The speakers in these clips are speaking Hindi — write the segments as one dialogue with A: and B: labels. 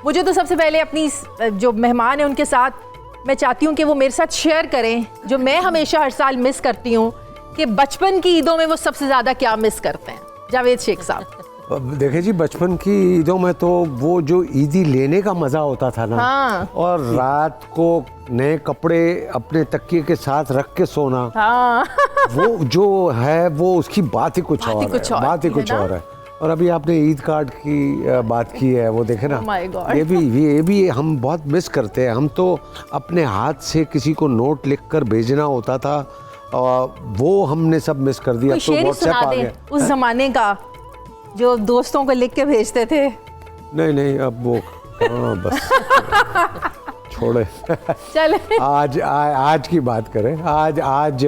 A: मुझे तो सबसे पहले अपनी जो मेहमान है उनके साथ मैं चाहती हूँ कि वो मेरे साथ शेयर करें जो मैं हमेशा हर साल मिस करती हूँ कि बचपन की ईदों में वो सबसे ज़्यादा क्या मिस करते हैं। जावेद शेख साहब।
B: देखिए जी, बचपन की ईदों में तो वो जो ईदी लेने का मज़ा होता था ना,
A: हाँ।
B: और रात को नए कपड़े अपने तकिए के साथ रख के सोना, हाँ। वो जो है वो उसकी बात ही कुछ और है, बात ही कुछ और है। और अभी आपने ईद कार्ड की बात की है, वो देखे ना, ये भी हम बहुत मिस करते हैं। हम तो अपने हाथ से किसी को नोट लिखकर भेजना होता था, वो हमने सब मिस कर दिया। तो व्हाट्सएप आ गया
A: उस जमाने का जो दोस्तों को लिख के भेजते थे।
B: नहीं अब वो बस छोड़े।
A: चले
B: आज की बात करें। आज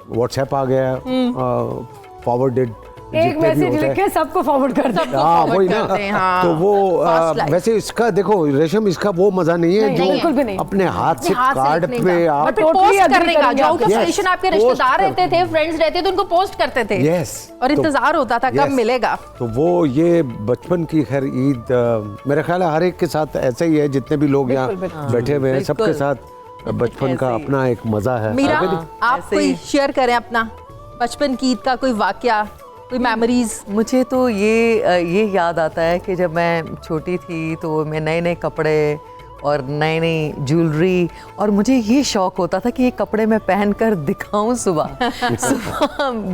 B: व्हाट्सएप आ गया, फॉरवर्डेड,
C: एक मैसेज लिखे सबको फॉरवर्ड कर दो।
B: वही ना। हाँ। तो वो वैसे इसका देखो रेशम, इसका वो मजा नहीं है जो अपने हाथ से कार्ड पे आप
A: पोस्ट करने का। जो आउट ऑफ स्टेशन आपके रिश्तेदार रहते थे, फ्रेंड्स रहते थे, उनको पोस्ट करते थे। और इंतजार होता था कब मिलेगा।
B: तो वो ये बचपन की खैर ईद मेरे ख्याल है हर एक के साथ ऐसे ही है, जितने भी लोग यहाँ बैठे हुए हैं सबके साथ बचपन का अपना एक मजा है।
A: मीरा, आप कोई शेयर करें अपना बचपन की ईद का कोई वाकया, कोई मेमोरीज।
D: मुझे तो ये याद आता है कि जब मैं छोटी थी तो मैं नए नए कपड़े और नई नई ज्वेलरी, और मुझे ये शौक़ होता था कि ये कपड़े मैं पहन कर दिखाऊं सुबह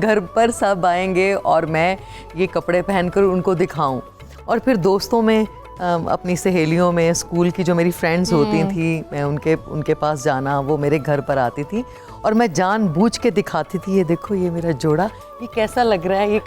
D: घर पर सब आएंगे और मैं ये कपड़े पहनकर उनको दिखाऊं। और फिर दोस्तों में, अपनी सहेलियों में, स्कूल की जो मेरी फ्रेंड्स होती थी, मैं उनके पास जाना, वो मेरे घर पर आती थी और मैं जानबूझ के दिखाती थी, ये देखो ये मेरा जोड़ा, ये कैसा लग रहा है ये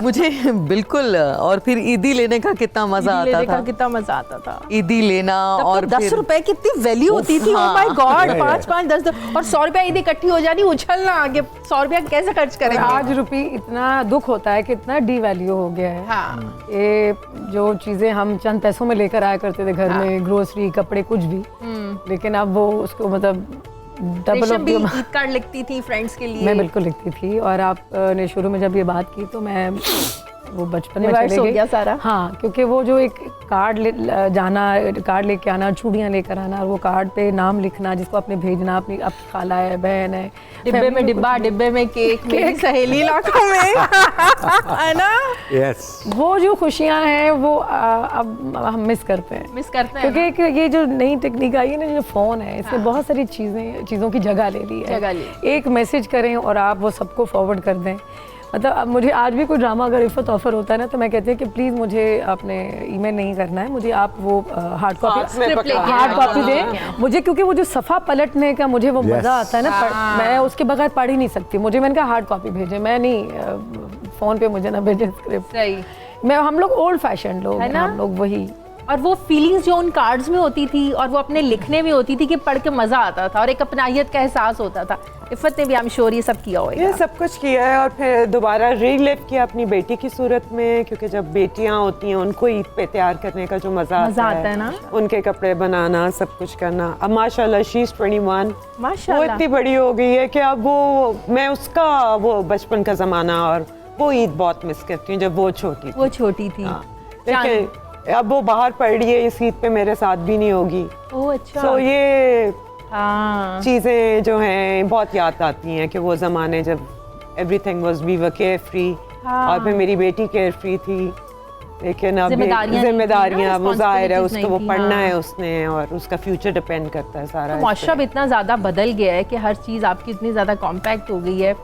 D: मुझे बिल्कुल। और फिर ईदी लेने का कितना मजा आता था, ईदी लेना। और
A: 10 रुपए की इतनी वैल्यू होती थी। ओह माय गॉड, 5-5 10 और 100 रुपया ईदी इकट्ठी हो जानी, उछलना आगे 100 रुपया कैसे खर्च करेंगे।
C: आज रुपये इतना दुख होता है कि इतना डीवैल्यू हो गया है। हाँ। ये जो चीजें हम चंद पैसों में लेकर आया करते थे घर में, ग्रोसरी, कपड़े, कुछ भी, लेकिन अब वो उसको मतलब डबल
A: भी ईद कार्ड लिखती थी फ्रेंड्स के लिए।
C: मैं बिल्कुल लिखती थी। और आपने शुरू में जब ये बात की तो मैं वो बचपन में चले गई।
A: गया सारा।
C: हाँ, क्योंकि वो जो एक कार्ड कार्ड लेके आना, चूड़ियाँ लेकर आना, और वो कार्ड पे नाम लिखना जिसको आपने भेजना, अपनी आपकी खाला है, बहन है,
A: डिब्बे में डिब्बा, डिब्बे में केक, मेरी सहेली लाखों में है ना।
B: यस,
C: वो जो खुशियाँ हैं वो अब हम मिस करते हैं क्योंकि ये जो नई टेक्निक आई है ना, जो फ़ोन है, इसने बहुत सारी चीज़ों की जगह ले ली है। एक मैसेज करें और आप वो सबको फॉरवर्ड कर दें। मतलब अब मुझे आज भी कोई ड्रामा अगर इफ़त ऑफर होता है ना, तो मैं कहती हूँ कि प्लीज़ मुझे आपने ईमेल नहीं करना है, मुझे आप वो हार्ड कॉपी दें मुझे, क्योंकि वो जो सफ़ा पलटने का मुझे वो मज़ा आता है ना, मैं उसके बगैर पढ़ ही नहीं सकती। मैंने कहा हार्ड कॉपी भेजें, मैं नहीं फ़ोन पे मुझे ना भेजें स्क्रिप्ट। हम लोग ओल्ड फैशन लोग हैं, हम लोग वही।
A: और वो फीलिंग्स जो उन कार्ड्स में होती थी और वो अपने लिखने में होती थी कि पढ़ के मज़ा आता था और एक अपनाहियत का एहसास होता था। इफ़त ने भी आई एम श्योर ये सब किया होगा।
E: ये सब कुछ किया है और फिर दोबारा रीलिव किया अपनी बेटी की सूरत में, क्योंकि जब बेटियां होती हैं उनको ईद पे तैयार करने का जो मज़ा आता है ना, उनके कपड़े बनाना, सब कुछ करना। अब माशाल्लाह शी इज़ 21, वो इतनी बड़ी हो गई है कि अब मैं उसका वो बचपन का ज़माना और वो ईद बहुत मिस करती हूँ जब वो छोटी थी। लेकिन अब वो बाहर पढ़ रही है, इस ईद पे मेरे साथ भी नहीं होगी।
A: अच्छा।
E: तो ये चीज़ें जो हैं बहुत याद आती हैं कि वो ज़माने जब everything was we were carefree, और फिर मेरी बेटी केयर फ्री थी, लेकिन अब जिम्मेदारियां वो जाहिर है उसको वो पढ़ना है उसने, और उसका फ्यूचर डिपेंड करता है सारा।
A: माशरा इतना ज़्यादा बदल गया है कि हर चीज़ आपकी इतनी ज़्यादा कॉम्पैक्ट हो गई है।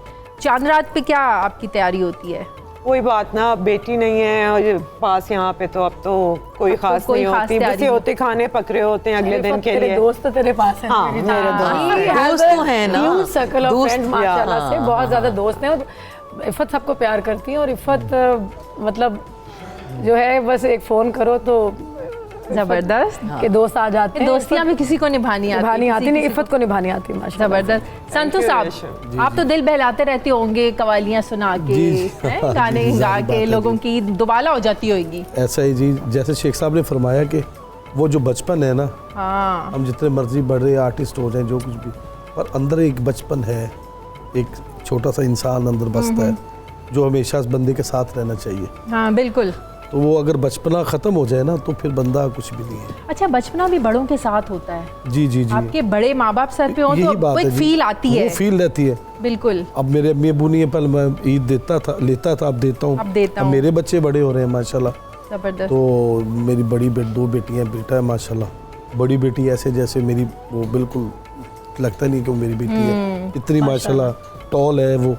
A: चांद रात पे क्या आपकी तैयारी होती है?
E: कोई बात ना, बेटी नहीं है और पास यहाँ पे, तो अब तो कोई खास नहीं होती, बस ये होते खाने पक रहे होते हैं अगले दिन के लिए।
C: दोस्त तो तेरे पास हैं।
E: हाँ, मेरे
D: दोस्त तो हैं ना,
C: सर्कल ऑफ फ्रेंड्स माशाल्लाह से बहुत ज़्यादा दोस्त हैं। इफ़त सबको प्यार करती है और इफ़त मतलब जो है बस एक फ़ोन करो तो
A: जबरदस्त
C: के दोस्त आ जाते हैं।
A: दोस्तियां भी किसी को निभानी आती नहीं,
C: इफ़त को निभानी आती है।
A: जबरदस्त। संतू साहब, आप तो दिल बहलाते रहते होंगे कवालियां सुना के, गाने गा के, लोगों की दुबाला हो जाती होगी।
F: ऐसा ही जी, जैसे शेख साहब ने फरमाया कि वो जो बचपन है ना, हम जितने मर्जी बड़े आर्टिस्ट हो जाएं, जो कुछ भी, पर अंदर एक बचपन है, एक छोटा सा इंसान अंदर बसता है जो हमेशा इस बंदे के साथ रहना चाहिए।
A: हाँ बिल्कुल।
F: तो वो अगर बचपना ख़त्म हो जाए ना तो फिर बंदा कुछ भी नहीं है।
A: अच्छा, बचपना भी बड़ों के साथ होता है।
F: जी जी जी,
A: आपके बड़े माँ बाप सर पे हो तो एक फील आती है,
F: वो फील रहती है।
A: बिल्कुल।
F: अब मेरे अम्मी अबू नहीं है, पहले मैं ईद लेता था, अब देता हूँ। अब मेरे बच्चे बड़े हो रहे हैं माशाल्लाह,
A: जबरदस्त।
F: तो मेरी बड़ी 2 बेटियाँ, बेटा है माशाल्लाह। बड़ी बेटी ऐसे जैसे मेरी, वो बिल्कुल लगता नहीं कि वो मेरी बेटी है, इतनी माशाल्लाह टॉल है वो।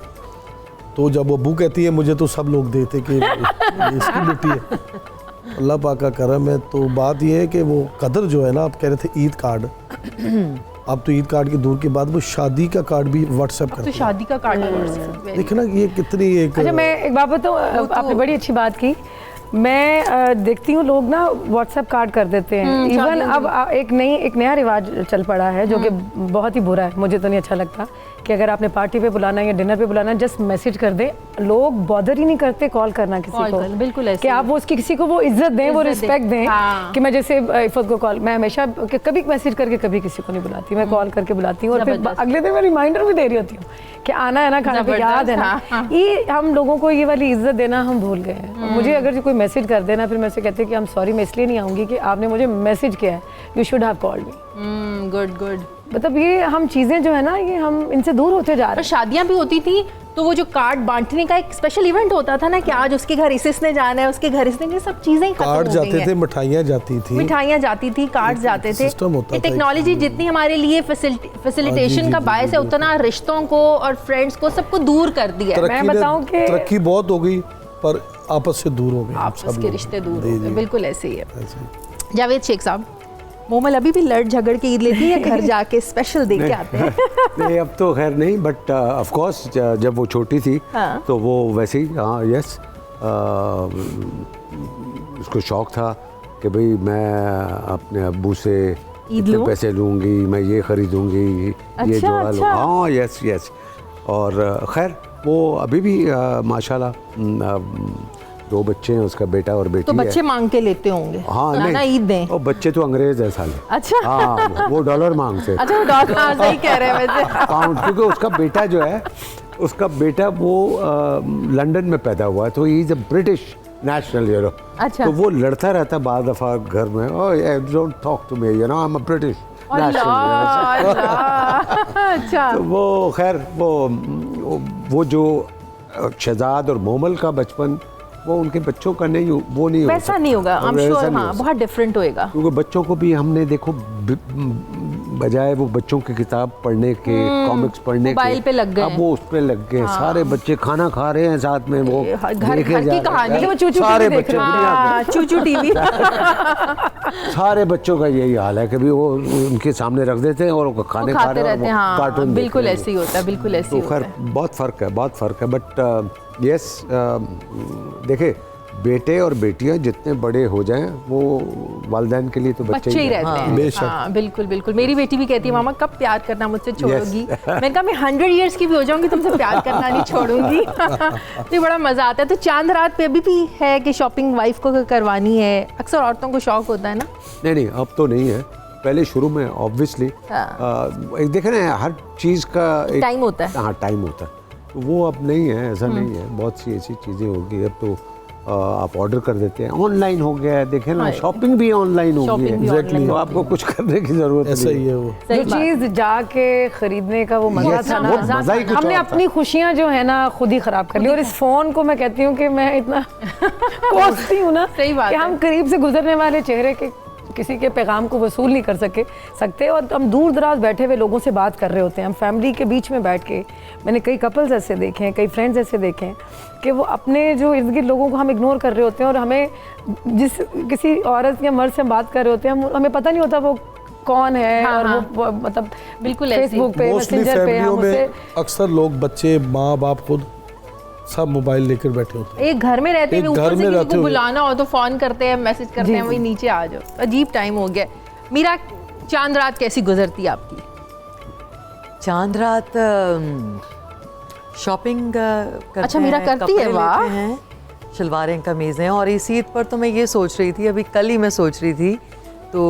F: तो जब वो अबू कहती है मुझे तो सब लोग देते कि इसकी बेटी है। अल्लाह पाक का करम है। तो बात ये है कि वो कदर जो है ना, आप कह रहे थे ईद कार्ड, अब तो ईद कार्ड की दूर के बाद वो शादी का कार्ड भी व्हाट्सएप करते हैं।
A: तो शादी का कार्ड व्हाट्सएप,
F: देखिए ना ये कितनी एक।
C: अच्छा, मैं एक बात बताऊँ, आपने बड़ी अच्छी बात की। मैं देखती हूँ लोग ना व्हाट्सएप कार्ड कर देते हैं। इवन अब एक नया रिवाज चल पड़ा है जो कि बहुत ही बुरा है, मुझे तो नहीं अच्छा लगता, कि अगर आपने पार्टी पे बुलाना है या डिनर पे बुलाना है, जस्ट मैसेज कर दें। लोग बॉदर ही नहीं करते कॉल करना किसी को।
A: बिल्कुल ऐसे
C: कि आप वो उसकी किसी को वो इज्जत दें, वो रिस्पेक्ट दें। कि मैं जैसे इफ़त को कॉल, मैं हमेशा कभी मैसेज करके कभी किसी को नहीं बुलाती, मैं कॉल करके बुलाती हूँ और फिर अगले दिन मैं रिमाइंडर भी दे रही होती हूँ कि आना है ना, खाना पे याद है ना। ये हम लोगों को ये वाली इज्जत देना हम भूल गए हैं। मुझे अगर कोई मैसेज कर देना, फिर मैं से कहती कि आई एम सॉरी, मैं इसलिए नहीं आऊँगी कि आपने मुझे मैसेज किया है, you should have called me.
A: Good.
C: मतलब ये हम चीज़ें जो है ना, ये हम इनसे दूर होते जा रहे हैं।
A: शादियां भी होती थी तो वो जो कार्ड बांटने का एक स्पेशल इवेंट होता था ना, कि आज उसके घर इसने जाना है, उसके घर इसने, ये सब चीजें खत्म हो गई हैं।
F: कार्ड जाते थे, मिठाइयाँ जाती थी, कार्ड जाते थे। ये
A: टेक्नोलॉजी जितनी हमारे लिए फैसिलिटेशन का बायस है, उतना रिश्तों को और फ्रेंड्स को सबको दूर कर दिया है।
C: मैं बताऊं कि
F: तरक्की बहुत हो गई पर आपस से दूर हो गए,
A: आपस के रिश्ते दूर हो गए। बिल्कुल ऐसे ही है। जावेद शेख साहब, मोमल अभी भी लड़ झगड़ के ईद लेती है, घर जाके स्पेशल दे के आते हैं?
B: नहीं, अब तो खैर नहीं, बट ऑफ कोर्स जब वो छोटी थी तो वो वैसे ही, हाँ यस, उसको शौक था कि भाई मैं अपने अब्बू से इतने पैसे लूँगी, मैं ये खरीदूँगी, ये जोड़ा लूँगा। हाँ यस। और खैर वो अभी भी माशाल्लाह 2 बच्चे हैं, उसका बेटा और बेटी
A: तो बच्चे है। मांग के लेते होंगे।
B: हाँ नहीं,
A: ईद दें।
B: और बच्चे तो अंग्रेज है साले।
A: अच्छा।
B: हाँ, वो डॉलर मांगते।
A: अच्छा, वो डॉलर, सही कह रहे हैं वैसे।
B: पाउंड, क्योंकि उसका बेटा जो है, उसका बेटा वो लंदन में पैदा हुआ है, तो he is a British national, you know. अच्छा। तो वो लड़ता रहता बाद दफा घर में, oh don't talk to me, you know, I am a British national. अच्छा। तो वो खैर वो जो शहजाद और मोमल का बचपन, वो उनके बच्चों का नहीं, वो नहीं
A: वैसा नहीं होगा, आई एम श्योर। हाँ, बहुत डिफरेंट होएगा,
B: क्योंकि बच्चों को भी हमने देखो, बजाय वो बच्चों की किताब पढ़ने के, कॉमिक्स पढ़ने के,
A: मोबाइल पे लग गए,
B: अब वो उस पे लग गए। हाँ। सारे बच्चे खाना खा रहे हैं साथ में, वो
A: घर की कहानी, वो चूचू
B: सारे
A: टीवी
B: बच्चे,
A: चूचू टीवी।
B: सारे बच्चों का यही हाल है कि भी वो उनके सामने रख देते हैं और खाने खा रहे हैं, कार्टून।
A: बिल्कुल ऐसे ही होता है, बिल्कुल ऐसे ही होता है।
B: खैर बहुत फ़र्क है, बट यस, देखिए, बेटे और बेटियां जितने बड़े हो जाएं, वो वालिदैन के लिए तो बच्चे ही रहते
A: हैं। हाँ, बिल्कुल। मेरी बेटी भी कहती है, मामा कब प्यार करना मुझसे छोड़ोगी? मैंने कहा मैं 100 इयर्स की भी हो जाऊंगी, तुमसे प्यार करना नहीं छोड़ूंगी। तो बड़ा मजा आता है। तो चांद रात पे अभी भी है कि शॉपिंग वाइफ को करवानी है? अक्सर औरतों को शौक होता है ना।
B: नहीं, अब तो नहीं है, पहले शुरू में ऑब्वियसली देखे ना, हर चीज़ का
A: टाइम होता है।
B: हाँ, टाइम होता है, तो वो अब नहीं है, ऐसा नहीं है। बहुत सी ऐसी चीज़ें होगी, अब तो आप ऑर्डर कर देते हैं, ऑनलाइन हो गया है, देखें ना, शॉपिंग भी ऑनलाइन हो गई है। एग्जैक्टली, तो आपको कुछ करने की जरूरत नहीं।
F: ऐसा ही है वो,
C: जो चीज़ जाके खरीदने का वो मजा था ना, हमने अपनी खुशियाँ जो है ना खुद ही खराब कर ली। और इस फोन को मैं कहती हूँ कि मैं इतना कोसती हूँ ना कि हम करीब से गुजरने वाले चेहरे के किसी के पैगाम को वसूल नहीं कर सकते, और हम दूर दराज बैठे हुए लोगों से बात कर रहे होते हैं, हम फैमिली के बीच में बैठ के। मैंने कई कपल्स ऐसे देखे हैं, कई फ्रेंड्स ऐसे देखे हैं कि वो अपने जो इर्द गिर्द लोगों को हम इग्नोर कर रहे होते हैं, और हमें किसी औरत या मर्द से हम बात कर रहे होते हैं, हमें पता नहीं होता वो कौन है। हाँ, और वो मतलब
A: बिल्कुल
C: फेसबुक पे, मैसेंजर पे हम उसे,
F: अक्सर लोग, बच्चे, माँ बाप खुद सब मोबाइल लेकर बैठे होते हैं।
A: एक घर में रहते हुए ऊपर से किसी को बुलाना हो तो फोन करते हैं, मैसेज करते हैं, वही नीचे आ जाओ। अजीब टाइम हो गया। मीरा, चांद रात कैसी गुजरती है आपकी?
D: चांद रात शॉपिंग करते
A: अच्छा, मीरा करती है? वाह।
D: शलवारें, कमीज़ें। और इस ईद पर तो मैं ये सोच रही थी, अभी कल ही मैं सोच रही थी, तो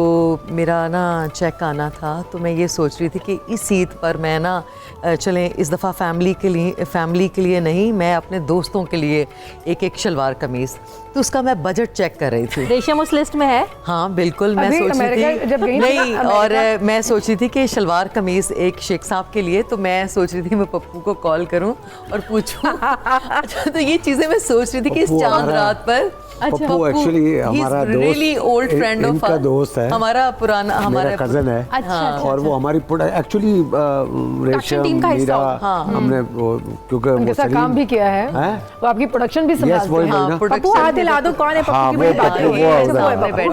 D: मेरा ना चेक आना था, तो मैं ये सोच रही थी कि इस ईद पर मैं ना चलें इस दफ़ा फैमिली के लिए नहीं, मैं अपने दोस्तों के लिए एक शलवार कमीज़ तो उसका मैं बजट चेक कर रही थी।
A: रेशम उस लिस्ट में है?
D: हाँ बिल्कुल, मैं सोच रही थी
C: जब गई
D: नहीं, और मैं सोच रही थी कि शलवार कमीज एक शेख साहब के लिए, तो मैं सोच रही थी मैं पप्पू को कॉल करूं और पूछूं। अच्छा, तो ये चीजें मैं सोच रही थी कि इस चांद रात पर
B: पप्पू एक्चुअली हमारा दोस्त,
D: रियली ओल्ड फ्रेंड ऑफ
B: इनका दोस्त है,
D: हमारा पुराना, हमारा
B: कजन है।
A: अच्छा,
B: और वो हमारी एक्चुअली रेशम मीरा, हमने क्योंकि
C: उनके साथ काम भी किया है, वो आपकी प्रोडक्शन भी संभालते हैं।
A: पप्पू हाथ हिला दो, कौन है पप्पू की बड़ी बात है।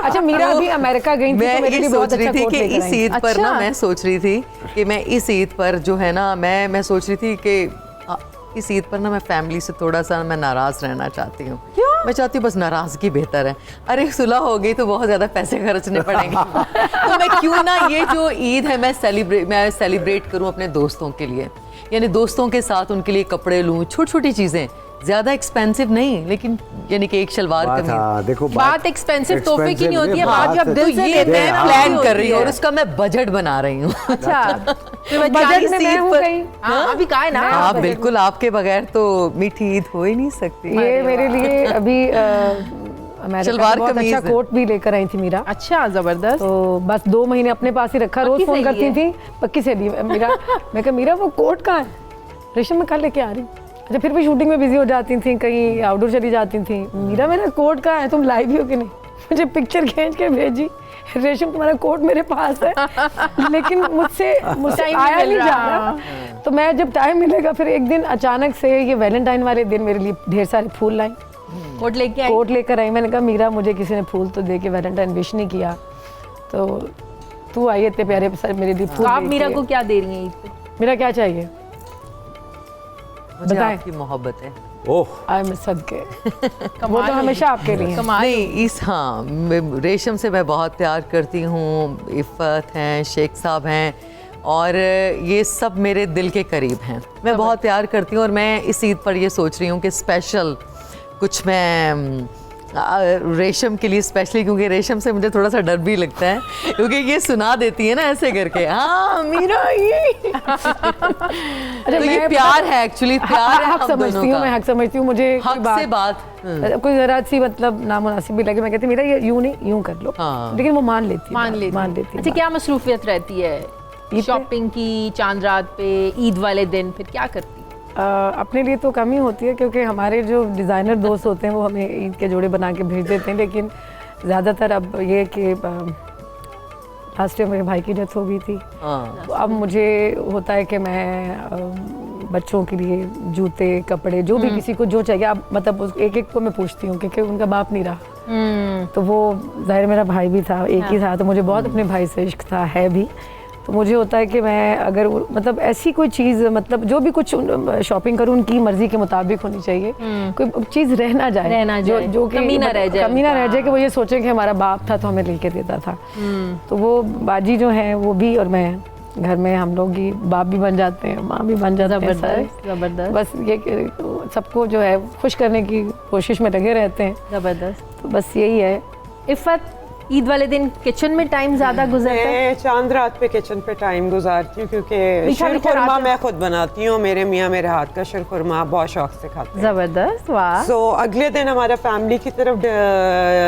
C: अच्छा, मीरा अभी अमेरिका गई थी,
D: मैं ये सोच रही थी कि इस ईद पर ना, मैं सोच रही थी कि मैं इस ईद पर जो है ना, मैं सोच रही थी कि इस ईद पर ना मैं फैमिली से थोड़ा सा मैं नाराज़ रहना चाहती हूँ। मैं चाहती हूँ बस नाराज़गी बेहतर है। अरे सुलह हो गई तो बहुत ज़्यादा पैसे खर्चने पड़ेंगे। तो मैं क्यों ना ये जो ईद है मैं सेलिब्रेट करूँ अपने दोस्तों के लिए, यानी दोस्तों के साथ उनके लिए कपड़े लूँ, छोटी छोटी चीज़ें, ज़्यादा एक्सपेंसिव नहीं, लेकिन यानी कि एक शलवार कमीज।
B: देखो
A: बात एक्सपेंसिव तोहफे की नहीं होती है, बात जब दिल से
D: ये मैं प्लान कर रही हूँ और उसका मैं बजट बना रही हूँ।
A: अच्छा,
C: बजट में मैं हूँ कहीं।
A: अभी कहा है ना।
D: हाँ बिल्कुल, आपके बगैर तो मीठी ईद हो ही नहीं सकती।
C: ये मेरे लिए अभी
D: शलवार
C: कमीज, अच्छा कोट भी लेकर आई थी मीरा।
A: अच्छा, जबरदस्त।
C: तो बस 2 महीने अपने पास ही रखा, रोज फोन करती थी। पक्की सहेली मीरा। मैं कहा मीरा वो कोट कहाँ है? रेशम में कल लेके आ रही। अच्छा, फिर भी शूटिंग में बिजी हो जाती थी, कहीं आउटडोर चली जाती थी। मीरा मेरा कोट कहाँ है, तुम लाइव ही हो कि नहीं? मुझे पिक्चर खींच के भेजी, रेशम तुम्हारा कोट मेरे पास है, लेकिन मुझसे आया नहीं जा रहा। तो मैं जब टाइम मिलेगा, फिर एक दिन अचानक से ये वैलेंटाइन वाले दिन मेरे लिए ढेर सारे फूल लाई, कोट लेकर आई। मैंने कहा मीरा मुझे किसी ने फूल तो दे के वैलेंटाइन विश नहीं किया, तो तू आई इतने प्यारे मेरे लिए फूल।
A: आप मीरा को क्या दे रही हैं ईद पे?
C: मेरा क्या चाहिए?
D: मुझे आपकी मोहब्बत है।
B: ओह,
C: आई मिस सदके। वो तो हमेशा आपके लिए
D: नहीं, इस हाँ रेशम से मैं बहुत प्यार करती हूँ, इफ़त हैं, शेख साहब हैं, और ये सब मेरे दिल के करीब हैं। मैं बहुत प्यार करती हूँ और मैं इस ईद पर ये सोच रही हूँ कि स्पेशल कुछ मैं रेशम के लिए स्पेशली, क्योंकि रेशम से मुझे थोड़ा सा डर भी लगता है, क्योंकि ये सुना देती है ना ऐसे करके, हाँ मीरा ये। तो ये प्यार है एक्चुअली, प्यार है।
C: हक समझती हूँ, मैं हक समझती हूँ। मुझे
D: हक से बात
C: कोई जरा सी मतलब नामुनासिब भी लगे, मैं कहती मेरा ये यूं नहीं, यूं कर लो। लेकिन वो मान लेती है।
A: अच्छा, क्या मसरूफियत रहती है शॉपिंग की चांद रात पे, ईद वाले दिन फिर क्या करती?
C: अपने लिए तो कम ही होती है, क्योंकि हमारे जो डिज़ाइनर दोस्त होते हैं वो हमें ईद के जोड़े बना के भेज देते हैं। लेकिन ज़्यादातर अब ये कि लास्ट ईयर मेरे भाई की डेथ हो गई थी, तो अब मुझे होता है कि मैं बच्चों के लिए जूते, कपड़े, जो भी किसी को जो चाहिए, अब मतलब एक एक को मैं पूछती हूँ, क्योंकि उनका बाप नहीं रहा। तो वो ज़ाहिर मेरा भाई भी था, एक ही था, तो मुझे बहुत अपने भाई से इश्क था, है भी। तो मुझे होता है कि मैं अगर मतलब ऐसी कोई चीज़, मतलब जो भी कुछ शॉपिंग करूँ उनकी मर्जी के मुताबिक होनी चाहिए, कोई चीज़ रह ना जाए, जो कि कमी ना रह जाए कि वो ये सोचे कि हमारा बाप था तो हमें लेके देता था। तो वो बाजी जो है वो भी, और मैं घर में हम लोग ही बाप भी बन जाते हैं, माँ भी बन जाते हैं,
A: जबरदस्त।
C: बस ये सबको जो है खुश करने की कोशिश में लगे रहते हैं।
A: जबरदस्त।
C: तो बस यही है।
A: इफ़त, ईद वाले दिन किचन में टाइम ज्यादा गुजरता है?
E: मैं चांद रात पे किचन पे टाइम गुजारती हूँ, क्योंकि शीरखुरमा मैं खुद बनाती हूँ। मेरे मियाँ मेरे हाथ का शीरखुरमा बहुत शौक से खाते हैं।
A: जबरदस्त, वाह।
E: सो अगले दिन हमारा फैमिली की तरफ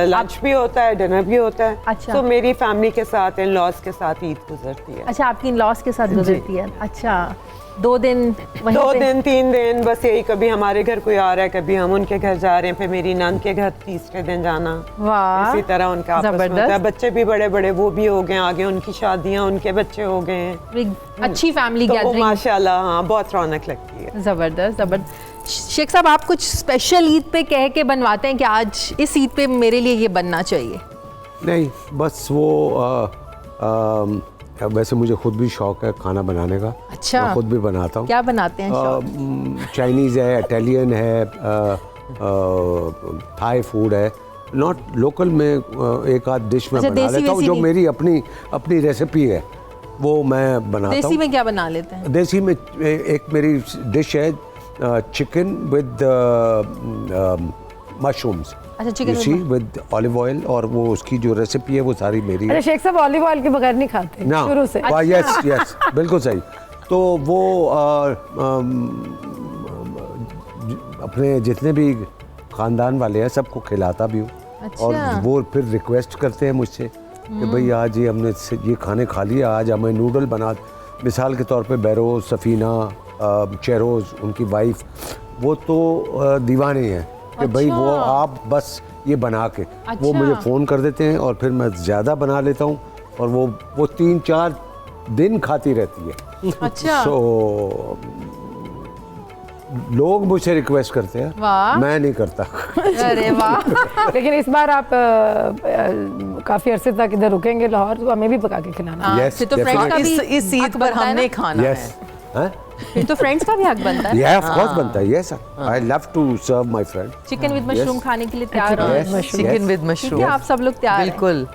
E: लंच भी होता है, डिनर भी होता है।
A: अच्छा।
E: तो मेरी फैमिली के साथ, इन लॉज के साथ ईद गुजरती है।
A: अच्छा, आपकी इन लॉज के साथ गुजरती है। अच्छा, 2 दिन
E: 3 दिन बस यही, कभी हमारे घर कोई आ रहा है, कभी हम उनके घर जा रहे हैं, फिर मेरी नंद के घर तीसरे दिन जाना।
A: वाह,
E: इसी तरह उनका आपस में होता है। बच्चे भी बड़े बड़े वो भी हो गए आगे, उनकी शादियां, उनके बच्चे हो गए हैं।
A: अच्छी फैमिली
E: तो
A: गैदरिंग
E: माशाल्लाह, हाँ, बहुत रौनक लगती है।
A: जबरदस्त, जबरदस्त। शेख साहब, आप कुछ स्पेशल ईद पे कह के बनवाते हैं कि आज इस ईद पे मेरे लिए ये बनना चाहिए?
B: नहीं, बस वो वैसे मुझे खुद भी शौक है खाना बनाने का।
A: अच्छा,
B: मैं खुद भी बनाता हूँ।
A: क्या बनाते हैं?
B: चाइनीज़ है, इटालियन है, थाई फूड है। नॉट लोकल में एक आध डिश में बना लेता हूँ, जो मेरी अपनी रेसिपी है वो मैं बनाता हूँ।
A: देसी में क्या बना लेते हैं?
B: देसी में एक मेरी डिश है चिकन विद मशरूम्स।
A: अच्छा, चिकन
B: विद ऑलिव ऑयल, और वो उसकी जो रेसिपी है वो सारी मेरी है।
C: अरे शेख साहब ऑलिव ऑयल के बगैर नहीं खाते
B: ना,
C: शुरू से?
B: यस बिल्कुल सही। तो वो अपने जितने भी ख़ानदान वाले हैं, सबको खिलाता भी हूँ।
A: अच्छा।
B: और वो फिर रिक्वेस्ट करते हैं मुझसे कि भाई आज ये हमने ये खाने खा लिया, आज हमें नूडल बना। मिसाल के तौर पे बैरोज, सफ़ीना, चेरोज़, उनकी वाइफ, वो तो दीवाने हैं कि भाई वो आप बस ये बना के, वो मुझे फ़ोन कर देते हैं और फिर मैं ज़्यादा बना लेता हूँ और वो 3-4 दिन खाती रहती है।
A: अच्छा।
B: सो लोग मुझसे रिक्वेस्ट करते हैं, मैं नहीं करता।
A: अरे वाह।
C: लेकिन इस बार आप काफी अरसे तक इधर रुकेंगे लाहौर, तो हमें भी पका के खिलाना।
B: Yes,
A: तो फ्रेंड्स का भी
D: इस ईद पर हमने खाना
B: Yes.
D: है।
B: हैं?
A: फिर तो फ्रेंड्स का भी हक बनता है।
B: Yeah, of course बनता है। Yes, I love to serve my friend.
A: Chicken with mushroom खाने के लिए तैयार हो।
B: Yes,
D: chicken with mushroom.
A: ठीक है, आप सब लोग तैयार हैं।
D: बिल्कुल।